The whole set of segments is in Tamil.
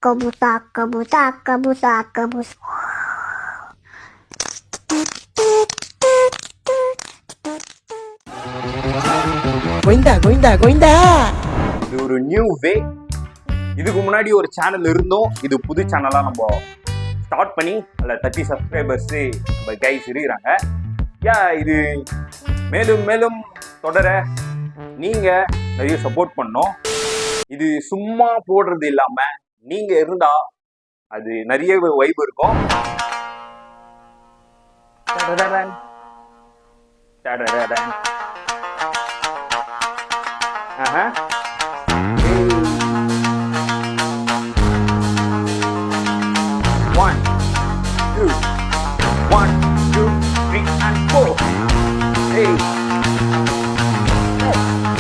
Kabutaka, butaka, butaka, bus. Govinda Govinda Govinda. இது ஒரு நியூ வே. இதுக்கு முன்னாடி ஒரு சேனல் இருந்தோம். இது புது சேனலா நம்ம ஸ்டார்ட் பண்ணி அதில் 30 சப்ஸ்கிரைபர்ஸ் நம்ம கைஸ் இருக்கிறாங்க. இது மேலும் மேலும் தொடர நீங்க நிறைய சப்போர்ட் பண்ணோம். இது சும்மா போடுறது இல்லாம நீங்க இருந்தா அது நிறைய வைப் இருக்கும். One, two, 1, 2, 3 and 4. Hey.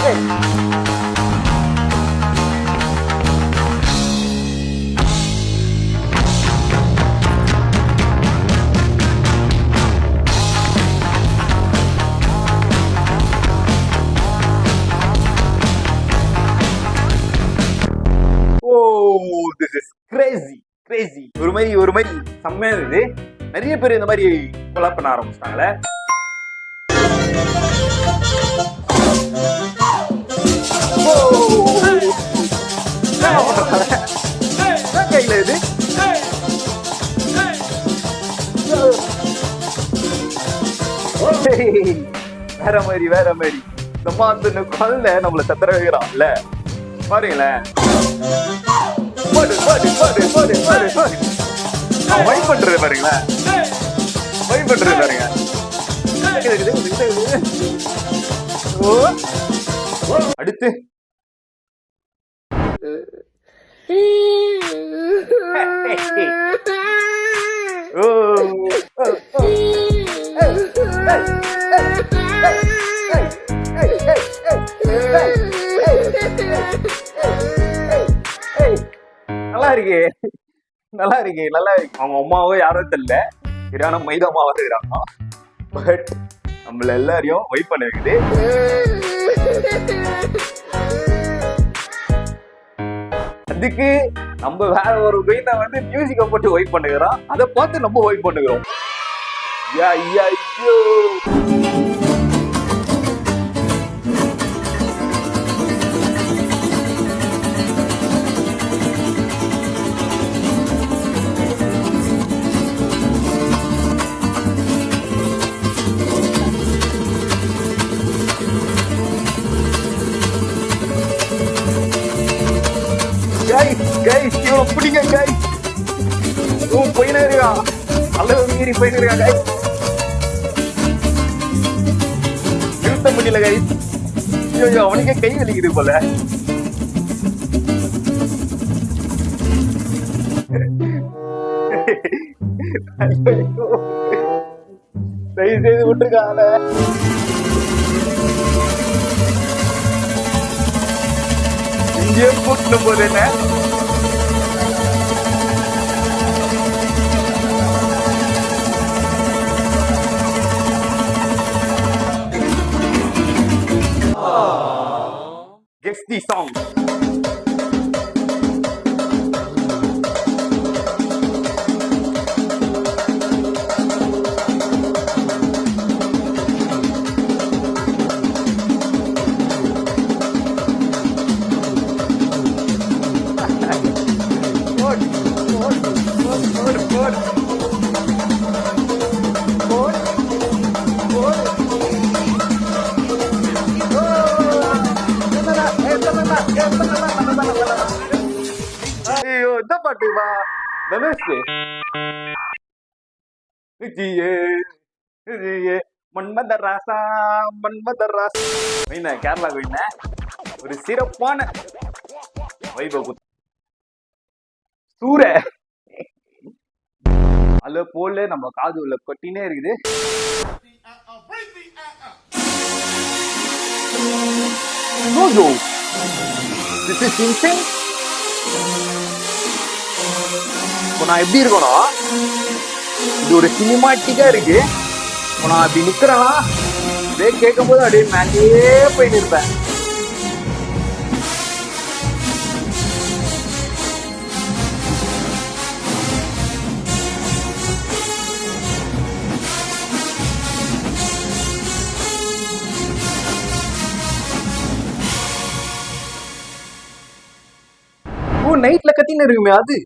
Hey. Oh, this is crazy. ஒரு மாதிரி செம்மையா இருக்குது. நிறைய பேர் இந்த மாதிரி கொலாப் பண்ண ஆரம்பிச்சிட்டாங்களே. கையில இது வேற மாதிரி நம்ம அந்த குழந்தை நம்மள சத்திர வைக்கிறான்ல பாருங்களேன். வைப் பண்றது பாருங்களேன். வைப் பண்றது பாருங்க. அடுத்து நல்லா இருக்கு. அவங்க அம்மாவோ யாரும் தெரியல, சரியான மைதாமாவா இருக்கிறாங்க. பட் நம்மள எல்லாரையும் வெயிட் பண்ண வைக்குது. அதுக்கு நம்ம வேற ஒரு பையனை வந்து மியூசிக்கை போட்டு வெயிட் பண்ணுகிறோம். அதை பார்த்து நம்ம வெயிட் பண்ணுகிறோம். ஐயோ கைஸ் இவன் பிடிங்க கைஸ். போயினே இருக்கா, அளவு மீறி போயிட்டு இருக்கா கைஸ். நிறுத்த முடியல கைஸ். ஐயோ அவனுக்கே கை வலிக்குது போல. தயவு செய்து விட்டுருக்காங்க. இங்கே கூட்டணும் போது என்ன guess the song. ஐயோ இந்த பாட்டுமா தனுஷ் மன்மத ராசா கேரளா கோயின ஒரு சிறப்பான வைபவ சூர அல்ல போல நம்ம காது உள்ள கொட்டினே இருக்குது. This is insane. இப்போ நான் எப்படி இருக்கணும், இது ஒரு சினிமாட்டிக்கா இருக்கு. இப்போ நான் அப்படி நிக்கிறேன்னா இதே கேட்கும் போது அப்படியே மேலேயே போயிட்டு இருப்பேன். நைட்ல கத்தின்னு இருக்குமே அது.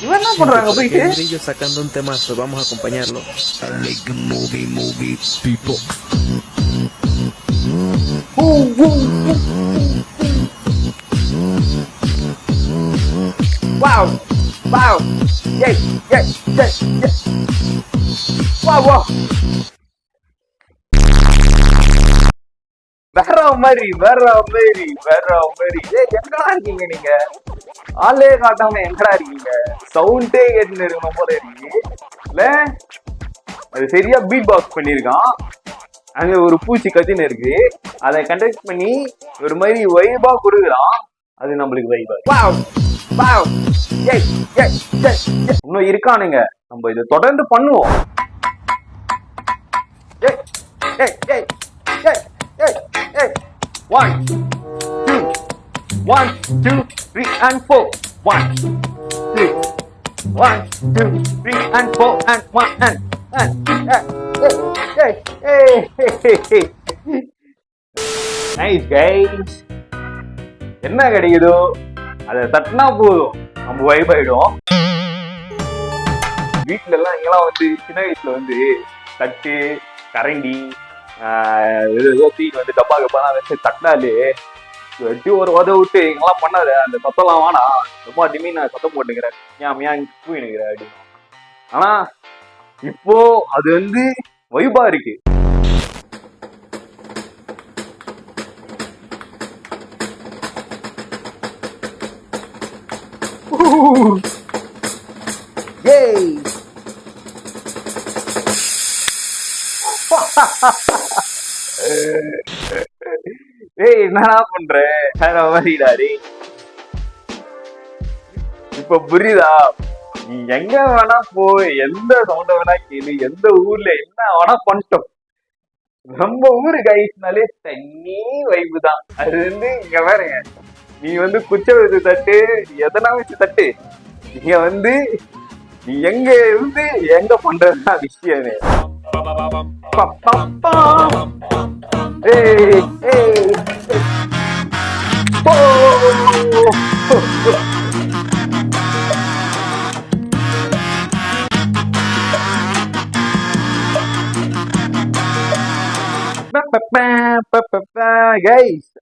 இவன் என்ன பண்றாங்க போயிட்டு? Grillo sacando un temazo, vamos a acompañarlo. Wow, wow, yeah, yeah, yeah, yeah. Wow, wow. வேற மாதிரி எங்கடா இருக்கீங்க நீங்க? ஆளே காட்டாம எங்கடா இருக்கீங்க? சவுண்டே கேட்டுன்னு இருக்கணும் போல இருக்கு இல்ல? அது சரியா பீட் பாக்ஸ் பண்ணிருக்கான். அங்க ஒரு பூச்சி கத்தின்னு இருக்கு. அதை கண்டக்ட் பண்ணி ஒரு மாதிரி வைபா கொடுக்குறான். அது நம்மளுக்கு வைபா. வாவ் வாவ் ஏய் ஏய் ஏய் இன்னும் இருக்கானுங்க. நம்ம இதை தொடர்ந்து பண்ணுவோம். ஏய் ஏய் ஏய் ஏய் ஏய் ஏய் 1 2 1 2 3 and 4 1 2 1 2 3 and 4 and 1 and hey nice guys. என்ன கிடைக்குதோ அதை தட்டினா போதும், நம்ம வைப் ஆயிடும். வீட்டுல எல்லாம் இங்கெல்லாம் வந்து சின்ன வயசுல வந்து தட்டு கரண்டி ஏதோ தீன் வந்து டப்பா கப்பாலாம் வச்சு தட்டினாலே வெட்டி ஒரு உதவி விட்டு இங்கெல்லாம் பண்ணாத, அந்த சத்தம்லாம் வேணா, ரொம்ப டிமீன் நான் சத்தம் போட்டுக்கிறேன், ஏன் பூயினுக்கிறேன் அப்படின்னு. ஆனா இப்போ அது வந்து வைபா இருக்கு. Yay! ஏய் என்னடா பண்ற? வேற மாதிரிடாரி. இப்ப புரியுதா? நீ எங்க வேணா போ, எந்த சவுண்ட வேணா கேளு, எந்த ஊர்ல என்ன வேணா பண்ணிட்டோம். நம்ம ஊரு கைஸ்னாலே தண்ணி வைப்பு தான். அது வந்து இங்க வேறங்க, நீ வந்து குச்ச வச்சு தட்டு, எதனா வச்சு தட்டு, நீங்க வந்து நீ எங்க இருந்து எங்க பண்றதுதான் விஷயமே.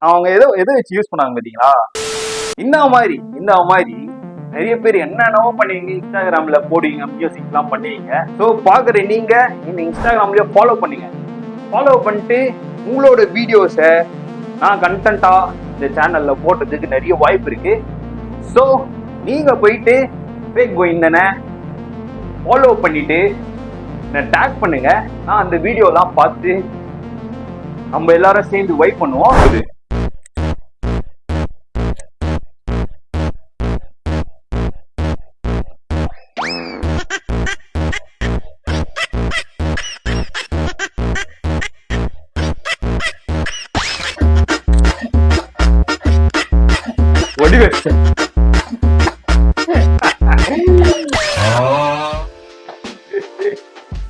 அவங்க எதை வச்சு யூஸ் பண்ணாங்க பாத்தீங்களா? இந்த மாதிரி நிறைய பேர் என்னென்னவோ பண்ணுவீங்க, இன்ஸ்டாகிராம்ல போடுவீங்க, மியூசிக் எல்லாம் பண்ணுவீங்க. ஸோ பாக்குற நீங்க இந்த இன்ஸ்டாகிராம்லயே ஃபாலோ பண்ணுங்க. ஃபாலோ பண்ணிட்டு உங்களோட வீடியோஸை நான் கண்டென்ட்டா இந்த சேனல்ல போட்டதுக்கு நிறைய வாய்ப்பு இருக்கு. ஸோ நீங்க போயிட்டு ஃபேக் கோயிந்தனை ஃபாலோ பண்ணிட்டு என்ன டேக் பண்ணுங்க. நான் அந்த வீடியோலாம் பார்த்து நம்ம எல்லாரும் சேர்ந்து வைப் பண்ணுவோம்.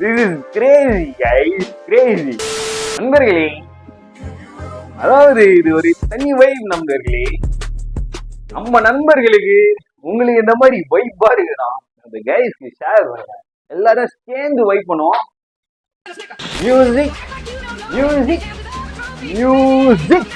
This is crazy guys, crazy. நண்பர்களே, அதாவது இது ஒரு தனி வைப் நண்பர்களே. நம்ம நண்பர்களுக்கு உங்களுக்கு இந்த மாதிரி வைப்பா இருக்குன்னா அந்த கைஸ்க்கு ஷேர் பண்ணுங்க, எல்லாரும் சேர்ந்து வைப் பண்ணுவோம். Music music music